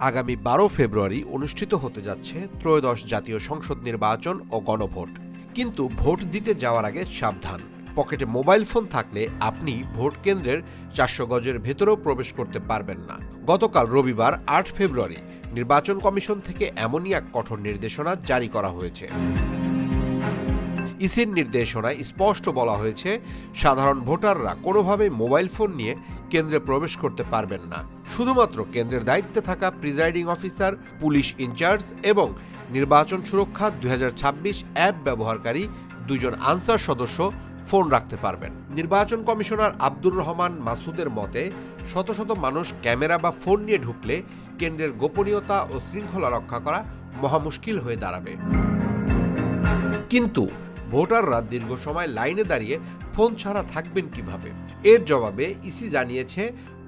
আগামী ১২ ফেব্রুয়ারি অনুষ্ঠিত হতে যাচ্ছে ত্রয়োদশ জাতীয় সংসদ নির্বাচন ও গণভোট। কিন্তু ভোট দিতে যাওয়ার আগে সাবধান। পকেটে মোবাইল ফোন থাকলে আপনি ভোট কেন্দ্রের ৪০০ গজের ভেতরেও প্রবেশ করতে পারবেন না। গতকাল রবিবার ৮ ফেব্রুয়ারি নির্বাচন কমিশন থেকে এমনই এক কঠোর নির্দেশনা জারি করা হয়েছে। ইসির নির্দেশনায় স্পষ্ট বলা হয়েছে, সাধারণ ভোটাররা কোনোভাবেই মোবাইল ফোন নিয়ে কেন্দ্রে প্রবেশ করতে পারবেন না। শুধুমাত্র কেন্দ্রের দায়িত্বে থাকা প্রিজাইডিং অফিসার, পুলিশ ইনচার্জ এবং নির্বাচন সুরক্ষা ২০২৬ অ্যাপ ব্যবহারকারী ২ জন আনসার সদস্য ফোন রাখতে পারবেন। নির্বাচন কমিশনার আব্দুর রহমান মাসুদের মতে, শত শত মানুষ ক্যামেরা বা ফোন নিয়ে ঢুকলে কেন্দ্রের গোপনীয়তা ও শৃঙ্খলা রক্ষা করা মহা মুশকিল হয়ে দাঁড়াবে। কিন্তু ভোটাররা দীর্ঘ সময় লাইনে দাঁড়িয়ে ফোন ছাড়া থাকবেন কিভাবে? এর জবাবে ইসি জানিয়েছে,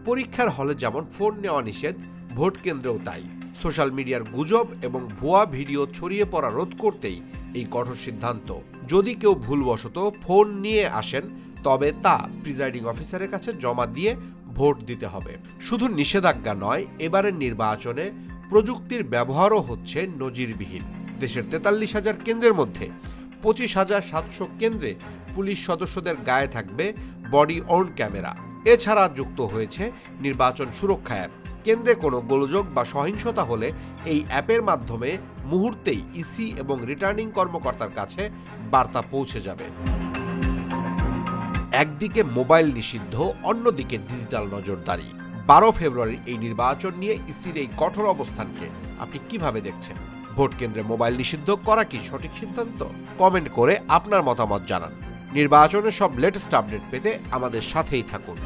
পরীক্ষার হলে যেমন ফোন নেওয়া নিষেধ, ভোট কেন্দ্রেও তাই। সোশ্যাল মিডিয়ার গুজব এবং ভুয়া ভিডিও ছড়িয়ে পড়া রোধ করতেই এই কঠোর সিদ্ধান্ত। যদি কেউ ভুলবশত ফোন নিয়ে আসেন, তবে তা প্রিজাইডিং অফিসারের কাছে জমা দিয়ে ভোট দিতে হবে। শুধু নিষেধাজ্ঞা নয়, এবারের নির্বাচনে প্রযুক্তির ব্যবহারও হচ্ছে নজিরবিহীন। দেশের ৪৩,০০০ কেন্দ্রের মধ্যে ২৫,৭০০ কেন্দ্রে পুলিশ সদস্যদের গায়ে থাকবে বডি অন ক্যামেরা। এছাড়া যুক্ত হয়েছে নির্বাচন সুরক্ষা অ্যাপ। কেন্দ্রে কোনো গোলযোগ বা সহিংসতা হলে এই অ্যাপের মাধ্যমে মুহূর্তেই ইসি এবং রিটার্নিং কর্মকর্তার কাছে বার্তা পৌঁছে যাবে। একদিকে মোবাইল নিষিদ্ধ, অন্যদিকে ডিজিটাল নজরদারি। ১২ ফেব্রুয়ারি এই নির্বাচন নিয়ে ইসির এই কঠোর অবস্থানকে আপনি কিভাবে দেখছেন? ভোট কেন্দ্রে মোবাইল নিষিদ্ধ করা কি সঠিক সিদ্ধান্ত? কমেন্ট করে আপনার মতামত জানান। নির্বাচনের সব লেটেস্ট আপডেট পেতে আমাদের সাথেই থাকুন।